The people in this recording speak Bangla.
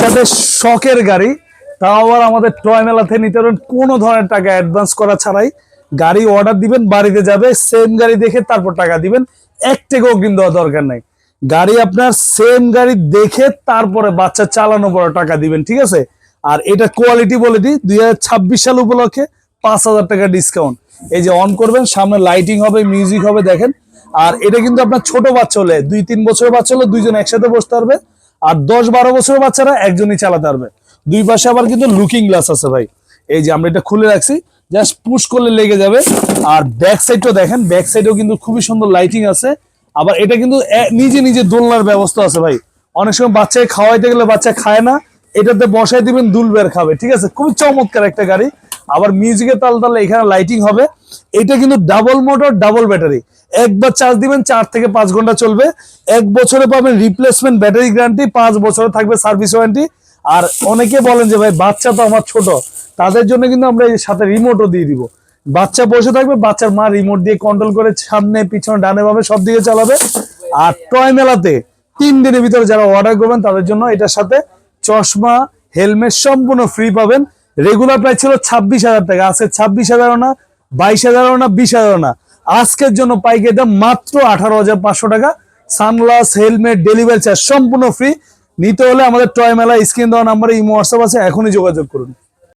সাথে শখের গাড়ি, তাও আবার আমাদের টয় মেলাতে নিতে পারবেন কোনো ধরনের টাকা অ্যাডভান্স করা ছাড়াই। গাড়ি অর্ডার দিবেন, বাড়িতে যাবে, সেম গাড়ি দেখে তারপর টাকা দিবেন, 1 টাকা অগ্রিম দেওয়া দরকার নাই। গাড়ি আপনার সেম গাড়ি দেখে তারপরে বাচ্চা চালানো পরে টাকা দিবেন, ঠিক আছে। আর এটা কোয়ালিটি বলে দিই, 2026 সাল উপলক্ষে 5,000 টাকা ডিসকাউন্ট। এই যে অন করবেন, সামনে লাইটিং হবে, মিউজিক হবে, দেখেন। আর এটা কিন্তু আপনার ছোট বাচ্চা হলে 2-3 বছরের বাচ্চা হলে দুইজন একসাথে বসতে পারবে, আর 10-12 বছরের বাচ্চারা একজনই চালাতে পারবে। দুই পাশে আবার কিন্তু লুকিং গ্লাস আছে ভাই। এই যে আমরা এটা খুলে রাখছি, জাস্ট পুশ করলে লেগে যাবে। আর ব্যাক সাইডটাও দেখেন, ব্যাক সাইডেও কিন্তু খুবই সুন্দর লাইটিং আছে। আবার এটা কিন্তু নিজে নিজে দোলনার ব্যবস্থা আছে ভাই। অনেক সময় বাচ্চাকে খাওয়াইতে গেলে বাচ্চা খায় না, এটাতে বসাই দিবেন, দুলবে আর খাবে, ঠিক আছে। খুবই চমৎকার একটা গাড়ি। আবার মিউজিকের তাল তালে এখানে লাইটিং হবে। এটা কিন্তু ডাবল মোটর, ডাবল ব্যাটারি। একবার চার্জ দিবেন 4 থেকে 5 ঘন্টা চলবে। 1 বছরে পাবেন রিপ্লেসমেন্ট ব্যাটারি গ্যারান্টি, 5 বছরে থাকবে সার্ভিস ওয়ারেন্টি। আর অনেকে বলেন যে ভাই বাচ্চা তো আমার ছোট, তাদের জন্য কিন্তু আমরা এই সাথে রিমোটও দিয়ে দিব। বাচ্চা বসে থাকবে, বাচ্চার মা রিমোট দিয়ে কন্ট্রোল করে সামনে পিছনে ডানে বামে সব দিকে চালাবে। আর টয় মেলাতে 3 দিনের ভিতরে যারা অর্ডার করবেন তাদের জন্য এটার সাথে চশমা, হেলমেট সম্পূর্ণ ফ্রি পাবেন। রেগুলার প্রাইস ছিল 26,000 টাকা, আজকে 26,000 না, 22,000 না, 20,000 না, আজকের জন্য পাইকারি দাম মাত্র 18,500 টাকা। সানগ্লাস, হেলমেট, ডেলিভারি চার্জ সম্পূর্ণ ফ্রি। নিতে হলে আমাদের টয় মেলা স্ক্রিন দেওয়া নাম্বারে ইমো হোয়াটসঅ্যাপ আছে, এখনই যোগাযোগ করুন।